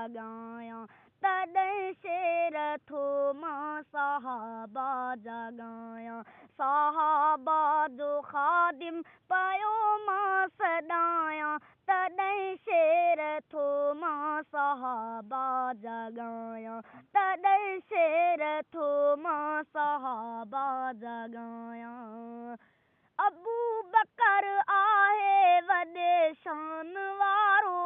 जगायां तॾहिं शेर थो मां सहाबा जगायां सहाबा जो ख़ादिम पयो मां सॾायां तॾहिं शेर थो मां सहाबा जगायां तॾहिं शेर थो मां सहाबा जगायां अबू बकर आहे वॾे शान वारो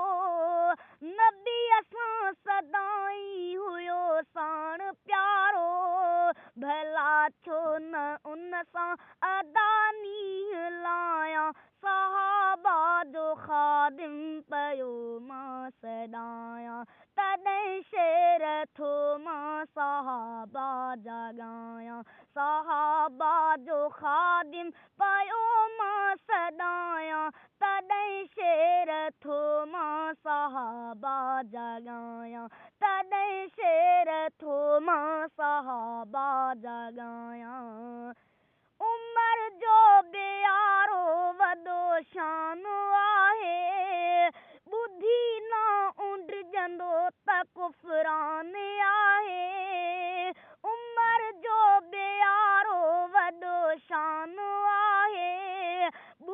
नबी असां सदाई हुयो साण प्यारो भला छो न उन सां अदानी लायां सहाबा जो ख़ादिम पयो मां सॾायां तॾहिं शेर थो मां सहाबा जगायां सहाबा जो ख़ादिम पयो मां सॾायां तॾहिं शेर थो मां सहाबा जगायां तॾहिं शेर थो मां सहाबा जगायां उमर जो प्यारो वॾो शान आहे ॿुधी न उंडजंदो त कुफरान आहे उमर जो प्यारो वॾो शान आहे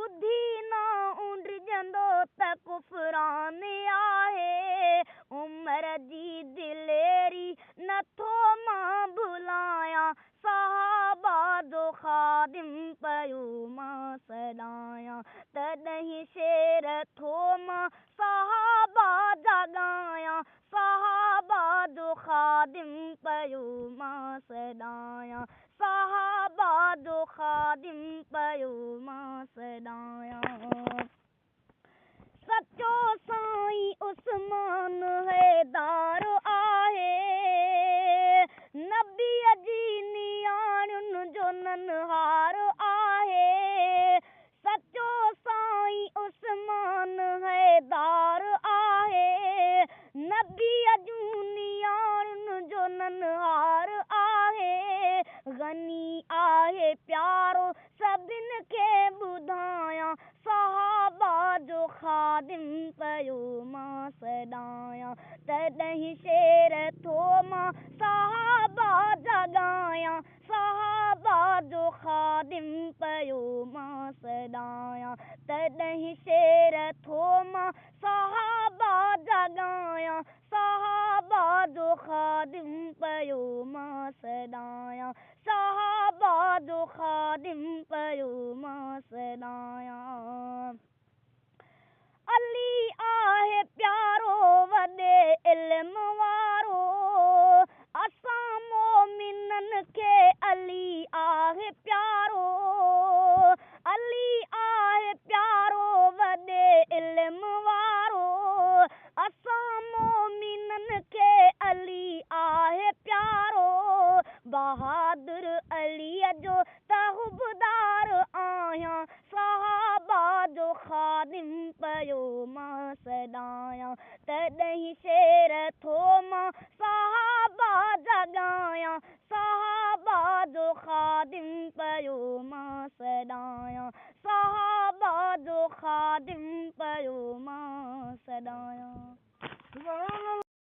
ॿुधी न उंडजंदो त कुफरान आहे उमर जी दिलेरी नथो मां भुलायां सहाबा जो ख़ादिम पयो मां सॾायां तॾहिं शेर थो मां सहाबा जगायां सहाबा जो ख़ादिम पयो मां सॾायां सहाबा जो ख़ादिम पयो मां सॾायां सचो साईं उस्मान हैदार आहे नबीअ जी नियाणियुनि जो ननहार आहे सचो साईं उस्मान हैदार आहे नबीअ जूं नियाणियुनि जो ननहार आहे गनी आहे प्यारो सभिनि खे ॿुधायां सहाबा जो ख़ादिम पयो मां सॾायां तॾहिं शेर थो मां सहाबा जगायां सहाबा जो ख़ादिम पयो मां सॾायां तॾहिं शेर थो मां सहाबा जगायां सहाबा जो ख़ादिम पयो मां सॾायां सहाबा जो ख़ादिम पयो मां सॾायां अली आहे प्यारो वॾे इल्म वारो असां मोमिननि खे अली आहे प्यारो अली आहे प्यारो वॾे इल्म वारो असां मोमिननि खे अली आहे प्यारो बहादुर अलीअ जो तहबदार आहियां सहाबा जो ख़ादिम पयो मां सॾायां तॾहिं शेर थो मां सहाबा जगायां सहाबा जो ख़ादिम पयो मां सॾायां सहाबा जो ख़ादिम पयो मां सॾायां